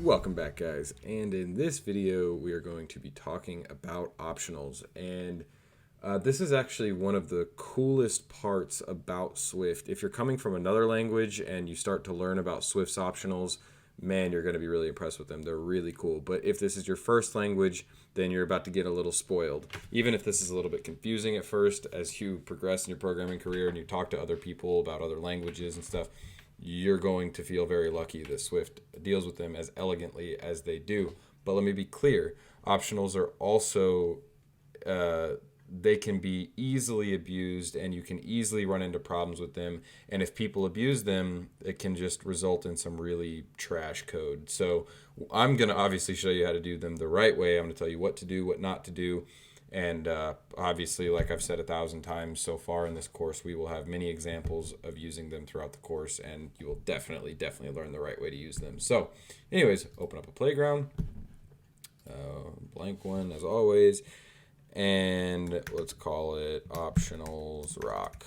Welcome back, guys, and in this video we are going to be talking about optionals, and this is actually one of the coolest parts about Swift. If you're coming from another language and you start to learn about Swift's optionals, man, you're going to be really impressed with them. They're really cool. But if this is your first language, then you're about to get a little spoiled. Even if this is a little bit confusing at first, as you progress in your programming career and you talk to other people about other languages and stuff, you're going to feel very lucky that Swift deals with them as elegantly as they do. But let me be clear, optionals are also, they can be easily abused and you can easily run into problems with them. And if people abuse them, it can just result in some really trash code. So I'm going to obviously show you how to do them the right way. I'm going to tell you what to do, what not to do. And obviously, like I've said 1,000 times so far in this course, we will have many examples of using them throughout the course, and you will definitely learn the right way to use them. So, anyways, open up a playground, blank one as always, and let's call it Optionals Rock.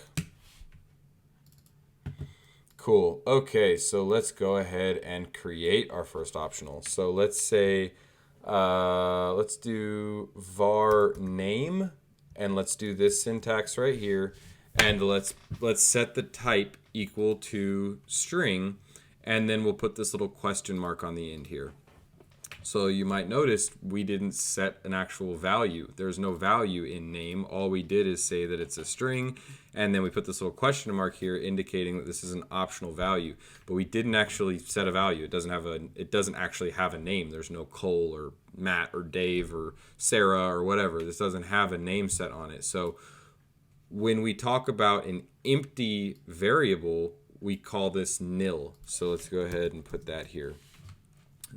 Cool. Okay, so let's go ahead and create our first optional. So let's say, let's do var name, and let's do this syntax right here, and let's set the type equal to string, and then we'll put this little question mark on the end here. So you might notice we didn't set an actual value. There's no value in name. All we did is say that it's a string, and then we put this little question mark here indicating that this is an optional value. But we didn't actually set a value. It doesn't actually have a name. There's no Cole or Matt or Dave or Sarah or whatever. This doesn't have a name set on it. So when we talk about an empty variable, we call this nil. So let's go ahead and put that here.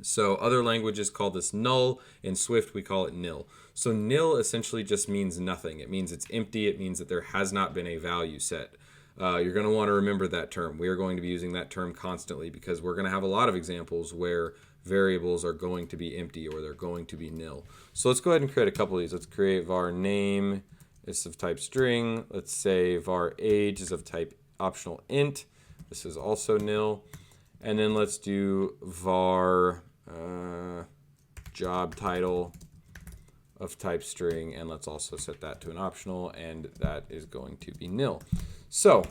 So other languages call this null. In Swift, we call it nil. So nil essentially just means nothing. It means it's empty. It means that there has not been a value set. You're going to want to remember that term. We are going to be using that term constantly because we're going to have a lot of examples where variables are going to be empty or they're going to be nil. So let's go ahead and create a couple of these. Let's create var name is of type string. Let's say var age is of type optional int. This is also nil. And then let's do var job title of type string, and let's also set that to an optional, and that is going to be nil. So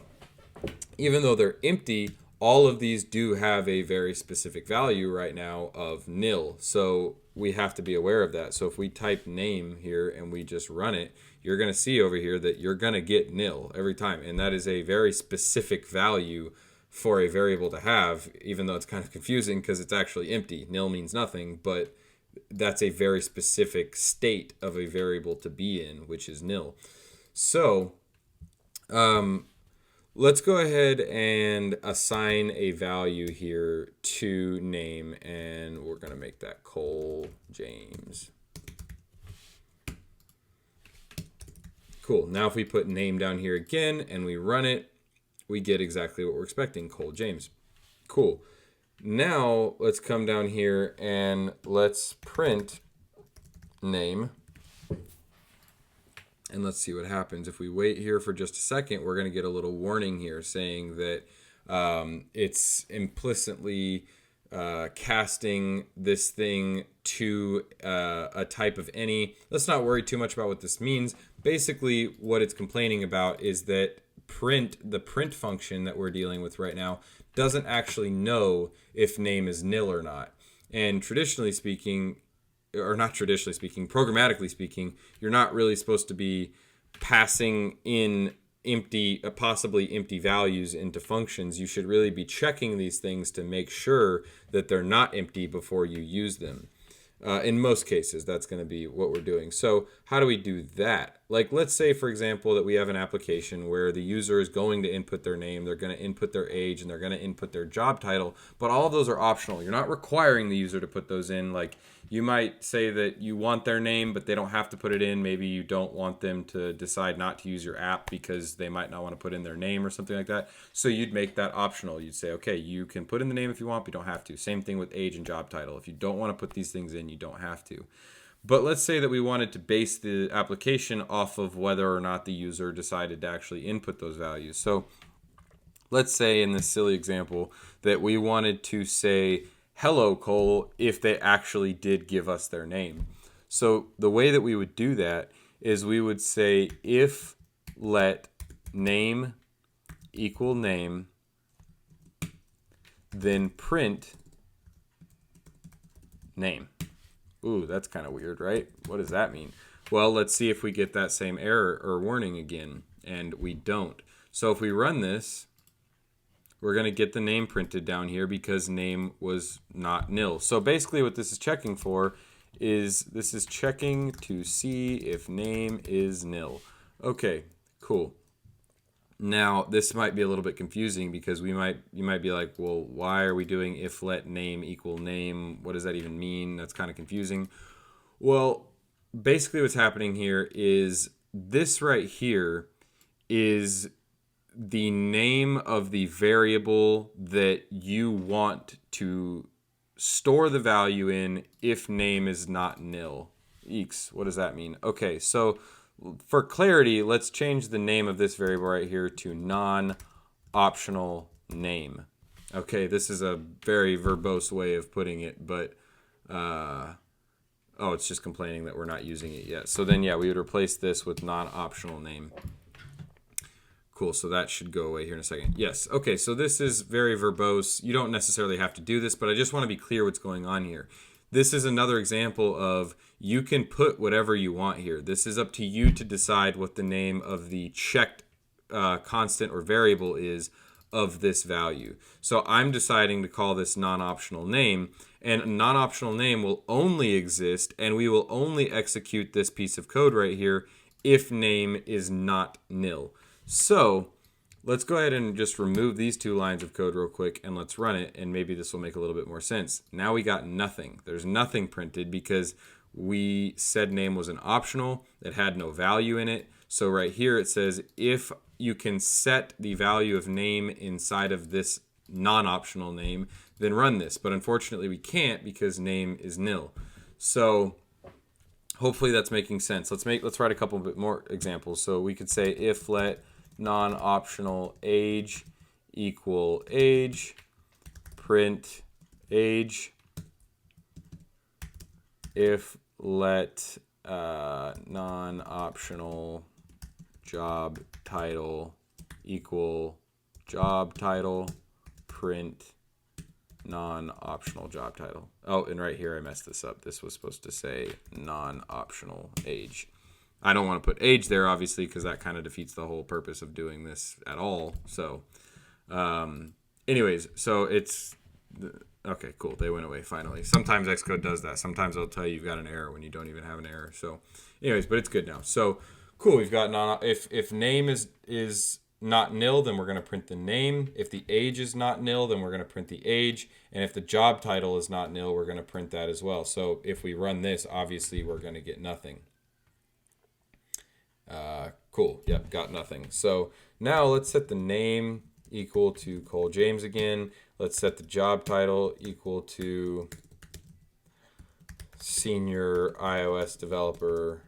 even though they're empty, all of these do have a very specific value right now of nil. So we have to be aware of that. So if we type name here and we just run it, you're going to see over here that you're going to get nil every time. And that is a very specific value for a variable to have, even though it's kind of confusing because it's actually empty. Nil means nothing, but that's a very specific state of a variable to be in, which is nil. So let's go ahead and assign a value here to name, and we're going to make that Cole James. Cool. Now if we put name down here again and we run it, we get exactly what we're expecting, Cole James. Cool. Now let's come down here and let's print name. And let's see what happens. If we wait here for just a second, we're going to get a little warning here saying that it's implicitly casting this thing to a type of any. Let's not worry too much about what this means. Basically, what it's complaining about is that the print function that we're dealing with right now doesn't actually know if name is nil or not. And traditionally speaking, or not traditionally speaking, programmatically speaking, you're not really supposed to be passing in possibly empty values into functions. You should really be checking these things to make sure that they're not empty before you use them. In most cases, that's going to be what we're doing. So how do we do that? Like, let's say, for example, that we have an application where the user is going to input their name, they're going to input their age, and they're going to input their job title, but all of those are optional. You're not requiring the user to put those in. Like, you might say that you want their name, but they don't have to put it in. Maybe you don't want them to decide not to use your app because they might not want to put in their name or something like that. So you'd make that optional. You'd say, okay, you can put in the name if you want, but you don't have to. Same thing with age and job title. If you don't want to put these things in, you don't have to. But let's say that we wanted to base the application off of whether or not the user decided to actually input those values. So let's say in this silly example that we wanted to say hello Cole if they actually did give us their name. So the way that we would do that is we would say if let name equal name, then print name. Ooh, that's kind of weird, right? What does that mean? Well, let's see if we get that same error or warning again, and we don't. So if we run this, we're going to get the name printed down here because name was not nil. So basically what this is checking for is this is checking to see if name is nil. Okay, cool. Now, this might be a little bit confusing because you might be like, well, why are we doing if let name equal name? What does that even mean? That's kind of confusing. Well, basically what's happening here is this right here is the name of the variable that you want to store the value in if name is not nil. Eeks, what does that mean? Okay, so for clarity, let's change the name of this variable right here to non-optional name. Okay, this is a very verbose way of putting it, but oh, it's just complaining that we're not using it yet. So then, yeah, we would replace this with non-optional name. Cool, so that should go away here in a second. Yes, okay, so this is very verbose. You don't necessarily have to do this, but I just want to be clear what's going on here. This is another example of you can put whatever you want here. This is up to you to decide what the name of the checked constant or variable is of this value. So I'm deciding to call this non-optional name, and a non-optional name will only exist, and we will only execute this piece of code right here if name is not nil. So let's go ahead and just remove these two lines of code real quick and let's run it, and maybe this will make a little bit more sense. Now we got nothing. There's nothing printed because we said name was an optional that had no value in it. So right here it says if you can set the value of name inside of this non-optional name, then run this. But unfortunately we can't because name is nil. So hopefully that's making sense. Let's write a couple bit more examples. So we could say if let non-optional age equal age, print age. If let non-optional job title equal job title, print non-optional job title. Oh, and right here I messed this up. This was supposed to say non-optional age. I don't want to put age there, obviously, because that kind of defeats the whole purpose of doing this at all. So, anyways, so it's... Okay, cool. They went away finally. Sometimes Xcode does that. Sometimes it'll tell you you've got an error when you don't even have an error. So, anyways, but it's good now. So, cool. We've got if name is not nil, then we're going to print the name. If the age is not nil, then we're going to print the age. And if the job title is not nil, we're going to print that as well. So if we run this, obviously we're going to get nothing. Cool. Yep, got nothing. So now let's set the name equal to Cole James again. Let's set the job title equal to senior iOS developer,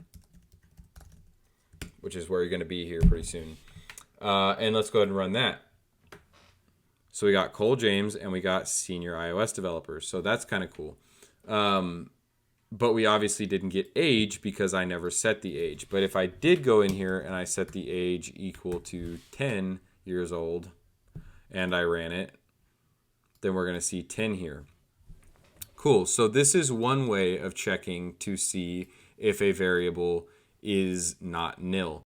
which is where you're going to be here pretty soon. And let's go ahead and run that. So we got Cole James and we got senior iOS developer. So that's kind of cool. But we obviously didn't get age because I never set the age. But if I did go in here and I set the age equal to 10 years old and I ran it, then we're going to see 10 here. Cool. So this is one way of checking to see if a variable is not nil.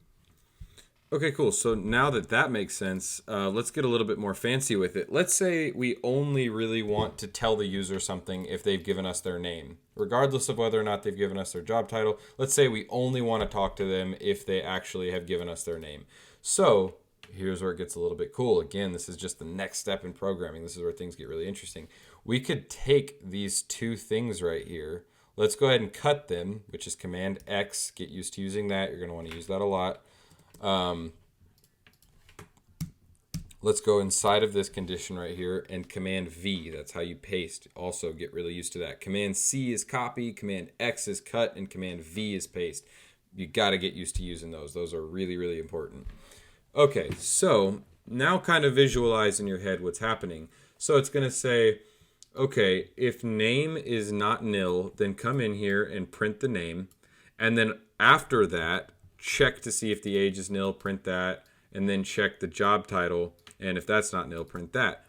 Okay, cool. So now that makes sense, let's get a little bit more fancy with it. Let's say we only really want to tell the user something if they've given us their name, regardless of whether or not they've given us their job title. Let's say we only want to talk to them if they actually have given us their name. So here's where it gets a little bit cool. Again, this is just the next step in programming. This is where things get really interesting. We could take these two things right here. Let's go ahead and cut them, which is Command X. Get used to using that. You're going to want to use that a lot. Let's go inside of this condition right here and Command V. That's how you paste. Also get really used to that. Command C is copy, Command X is cut, and Command V is paste. You got to get used to using those. Those are really, really important. Okay, so now kind of visualize in your head what's happening. So it's going to say, Okay, if name is not nil, then come in here and print the name. And then after that, check to see if the age is nil, print that, and then check the job title. And if that's not nil, print that.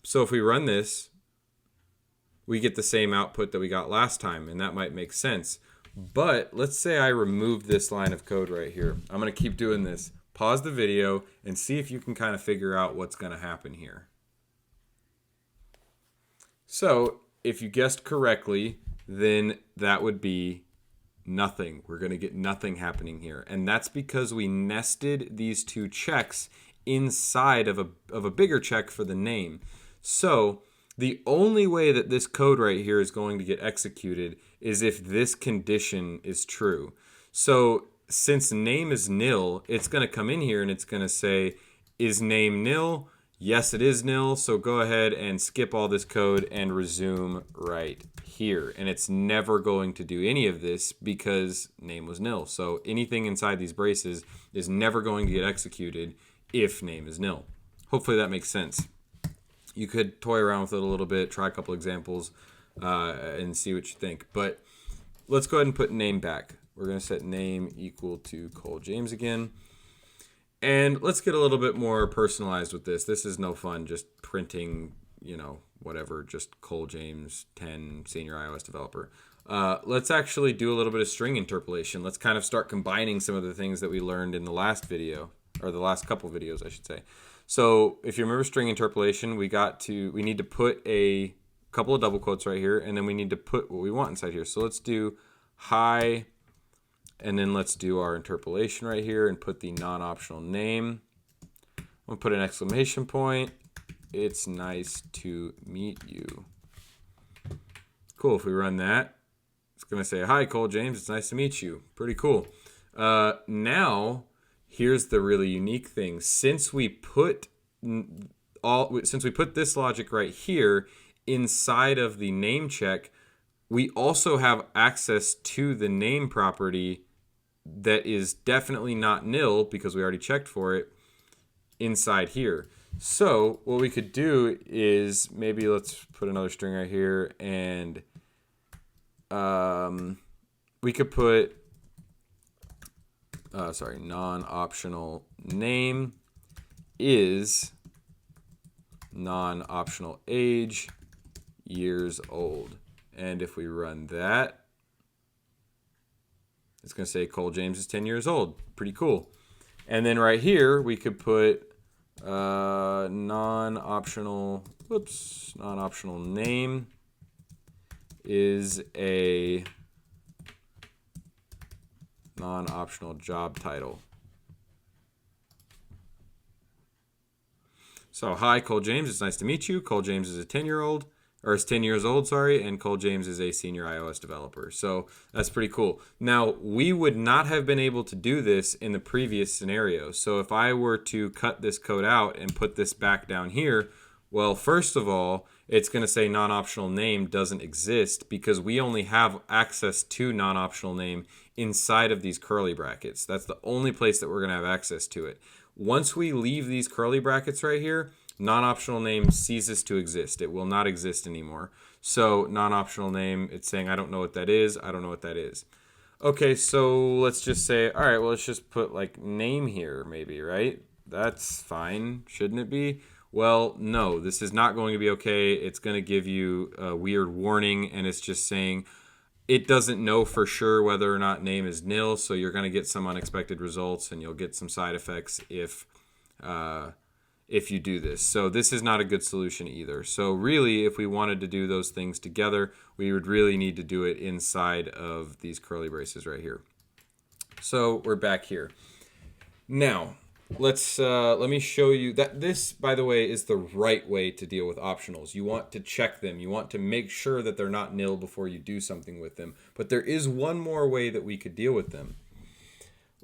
So if we run this, we get the same output that we got last time, and that might make sense. But let's say I remove this line of code right here. I'm going to keep doing this. Pause the video and see if you can kind of figure out what's going to happen here. So if you guessed correctly, then that would be nothing. We're going to get nothing happening here. And that's because we nested these two checks inside of a bigger check for the name. So the only way that this code right here is going to get executed is if this condition is true. So since name is nil, it's going to come in here and it's going to say, is name nil? Yes, it is nil. So go ahead and skip all this code and resume right here. And it's never going to do any of this because name was nil. So anything inside these braces is never going to get executed if name is nil. Hopefully that makes sense. You could toy around with it a little bit, try a couple examples, and see what you think. But let's go ahead and put name back. We're going to set name equal to Cole James again. And let's get a little bit more personalized with this. This is no fun just printing, whatever, just Cole James 10 senior iOS developer. Let's actually do a little bit of string interpolation. Let's kind of start combining some of the things that we learned in the last video, or the last couple videos, I should say. So if you remember string interpolation, we need to put a couple of double quotes right here, and then we need to put what we want inside here. So let's do hi, and then let's do our interpolation right here and put the non-optional name. We'll put an exclamation point. It's nice to meet you. Cool. If we run that, it's going to say, hi, Cole James. It's nice to meet you. Pretty cool. Now, here's the really unique thing. Since we put this logic right here inside of the name check, we also have access to the name property that is definitely not nil because we already checked for it inside here. So what we could do is maybe let's put another string right here, and we could put non-optional name is non-optional age years old. And if we run that, it's going to say Cole James is 10 years old. Pretty cool. And then right here, we could put non-optional name is a non-optional job title. So, hi, Cole James. It's nice to meet you. Cole James is a 10-year-old. Or is 10 years old, and Cole James is a senior iOS developer. So that's pretty cool. Now, we would not have been able to do this in the previous scenario. So if I were to cut this code out and put this back down here, well, first of all, it's going to say non-optional name doesn't exist because we only have access to non-optional name inside of these curly brackets. That's the only place that we're going to have access to it. Once we leave these curly brackets right here, non-optional name ceases to exist. It will not exist anymore. So non-optional name, it's saying, I don't know what that is. I don't know what that is. Okay, so let's just say, all right, well, let's just put like name here maybe, right? That's fine, shouldn't it be? Well, no, this is not going to be okay. It's going to give you a weird warning, and it's just saying it doesn't know for sure whether or not name is nil, so you're going to get some unexpected results, and you'll get some side effects if you do this. So this is not a good solution either. So really, if we wanted to do those things together, we would really need to do it inside of these curly braces right here. So we're back here. Now, let me show you that this, by the way, is the right way to deal with optionals. You want to check them. You want to make sure that they're not nil before you do something with them. But there is one more way that we could deal with them.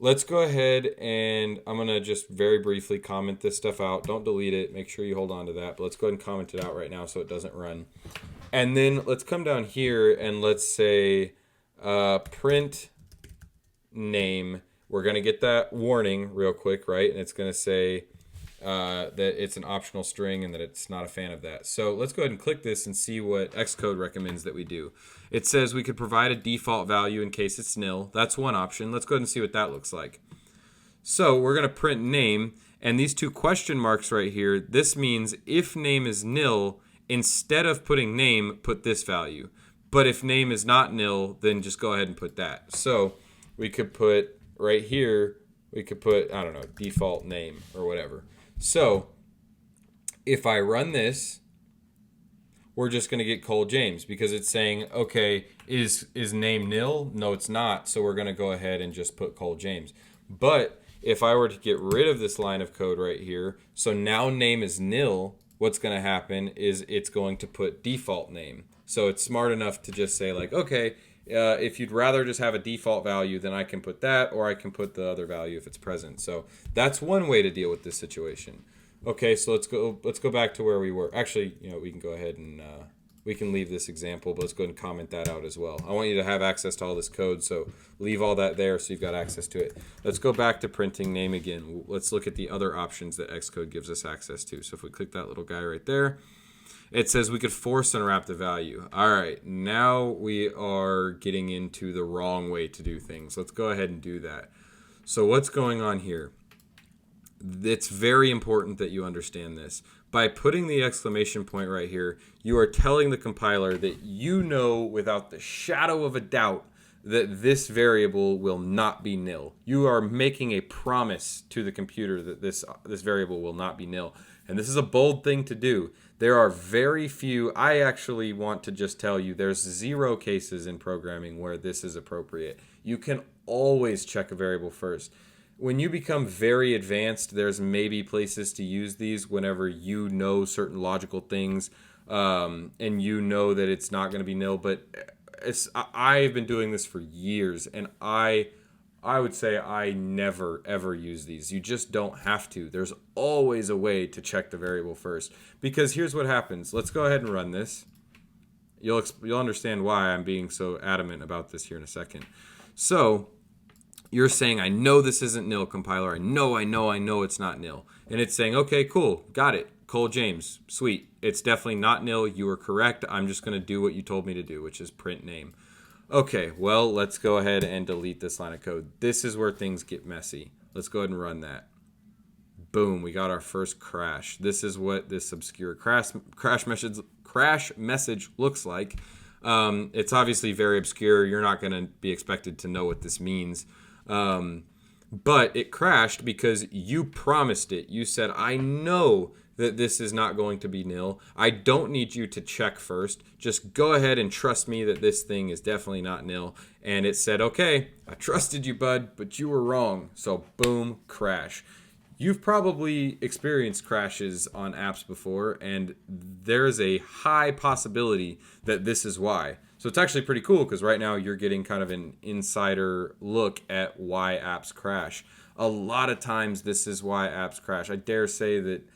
Let's go ahead and I'm going to just very briefly comment this stuff out. Don't delete it. Make sure you hold on to that. But let's go ahead and comment it out right now so it doesn't run. And then let's come down here and let's say print name. We're going to get that warning real quick, right? And it's going to say that it's an optional string and that it's not a fan of that. So let's go ahead and click this and see what Xcode recommends that we do. It says we could provide a default value in case it's nil. That's one option. Let's go ahead and see what that looks like. So we're going to print name, and these two question marks right here, this means if name is nil, instead of putting name, put this value. But if name is not nil, then just go ahead and put that. So we could put right here, we could put, I don't know, default name or whatever. So if I run this, we're just going to get Cole James because it's saying, okay, is name nil? No, it's not. So we're going to go ahead and just put Cole James. But if I were to get rid of this line of code right here, so now name is nil, what's going to happen is it's going to put default name. So it's smart enough to just say like, okay, if you'd rather just have a default value, then I can put that, or I can put the other value if it's present. So that's one way to deal with this situation. Okay, so let's go back to where we were. Actually, we can go ahead and we can leave this example, but let's go ahead and comment that out as well. I want you to have access to all this code, so leave all that there so you've got access to it. Let's go back to printing name again. Let's look at the other options that Xcode gives us access to. So if we click that little guy right there, it says we could force unwrap the value. All right, now we are getting into the wrong way to do things. Let's go ahead and do that. So what's going on here? It's very important that you understand this. By putting the exclamation point right here, you are telling the compiler that you know without the shadow of a doubt that this variable will not be nil. You are making a promise to the computer that this variable will not be nil. And this is a bold thing to do. There are very few, I actually want to just tell you, there's 0 cases in programming where this is appropriate. You can always check a variable first. When you become very advanced, there's maybe places to use these whenever you know certain logical things and you know that it's not going to be nil. But I've been doing this for years, and I would say I never, ever use these. You just don't have to. There's always a way to check the variable first. Because here's what happens. Let's go ahead and run this. You'll understand why I'm being so adamant about this here in a second. So you're saying, I know this isn't nil, compiler. I know it's not nil. And it's saying, okay, cool, got it. Cole James, sweet. It's definitely not nil. You were correct. I'm just going to do what you told me to do, which is print name. Okay, well, let's go ahead and delete this line of code. This is where things get messy. Let's go ahead and run that. Boom, we got our first crash. This is what this obscure crash message looks like. It's obviously very obscure. You're not going to be expected to know what this means. But it crashed because you promised it. You said, I know that this is not going to be nil. I don't need you to check first. Just go ahead and trust me that this thing is definitely not nil. And it said, okay, I trusted you, bud, but you were wrong. So boom, crash. You've probably experienced crashes on apps before, and there's a high possibility that this is why. So it's actually pretty cool because right now you're getting kind of an insider look at why apps crash. A lot of times this is why apps crash. I dare say that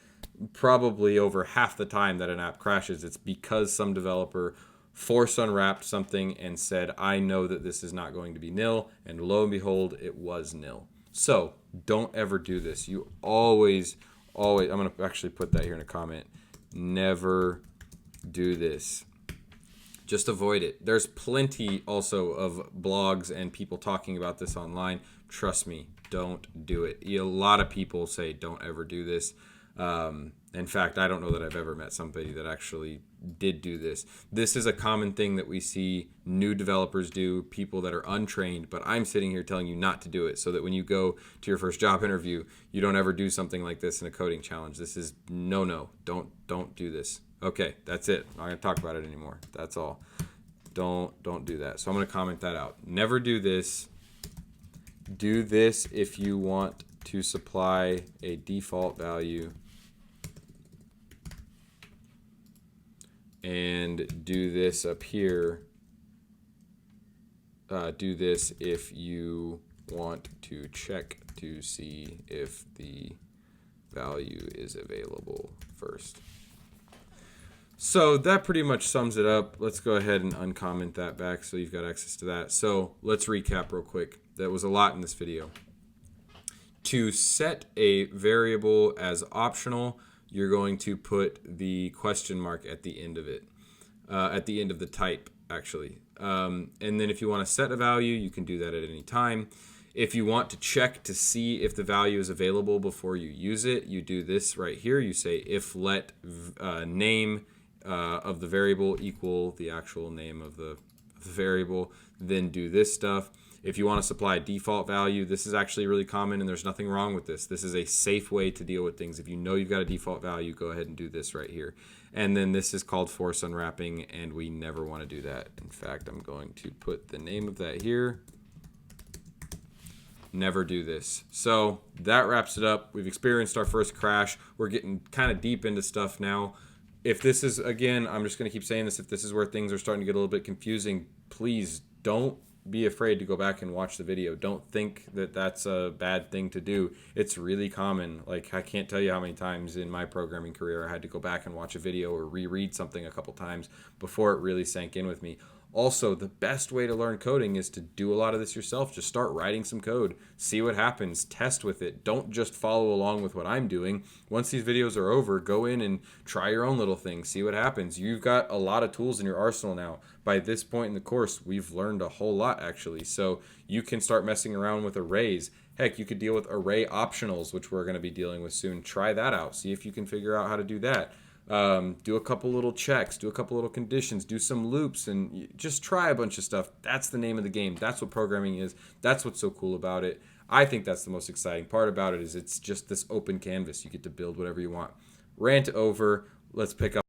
probably over half the time that an app crashes, it's because some developer force unwrapped something and said, I know that this is not going to be nil, and lo and behold, it was nil. So don't ever do this. You always, I'm going to actually put that here in a comment. Never do this. Just avoid it. There's plenty also of blogs and people talking about this online. Trust me, don't do it. A lot of people say don't ever do this. In fact, I don't know that I've ever met somebody that actually did do this. This is a common thing that we see new developers do, people that are untrained, but I'm sitting here telling you not to do it so that when you go to your first job interview, you don't ever do something like this in a coding challenge. This is no. Don't do this. Okay, that's it. I'm not going to talk about it anymore. That's all. Don't do that. So I'm going to comment that out. Never do this. Do this if you want to supply a default value. And do this up here. Do this if you want to check to see if the value is available first. So that pretty much sums it up. Let's go ahead and uncomment that back so you've got access to that. So let's recap real quick. That was a lot in this video. To set a variable as optional, you're going to put the question mark at the end of it, at the end of the type, actually. And then if you want to set a value, you can do that at any time. If you want to check to see if the value is available before you use it, you do this right here. You say if let name of the variable equal the actual name of the variable, then do this stuff. If you want to supply a default value, this is actually really common and there's nothing wrong with this. This is a safe way to deal with things. If you know you've got a default value, go ahead and do this right here. And then this is called force unwrapping, and we never want to do that. In fact, I'm going to put the name of that here. Never do this. So that wraps it up. We've experienced our first crash. We're getting kind of deep into stuff now. If this is, again, I'm just going to keep saying this, if this is where things are starting to get a little bit confusing, please don't be afraid to go back and watch the video. Don't think that that's a bad thing to do. It's really common. Like, I can't tell you how many times in my programming career I had to go back and watch a video or reread something a couple times before it really sank in with me. Also, the best way to learn coding is to do a lot of this yourself. Just start writing some code. See what happens. Test with it. Don't just follow along with what I'm doing. Once these videos are over, go in and try your own little thing. See what happens. You've got a lot of tools in your arsenal now. By this point in the course, we've learned a whole lot, actually. So you can start messing around with arrays. Heck, you could deal with array optionals, which we're going to be dealing with soon. Try that out. See if you can figure out how to do that. Do a couple little checks, do a couple little conditions, do some loops, and just try a bunch of stuff. That's the name of the game. That's what programming is. That's what's so cool about it. I think that's the most exciting part about it, is it's just this open canvas. You get to build whatever you want. Rant over. Let's pick up.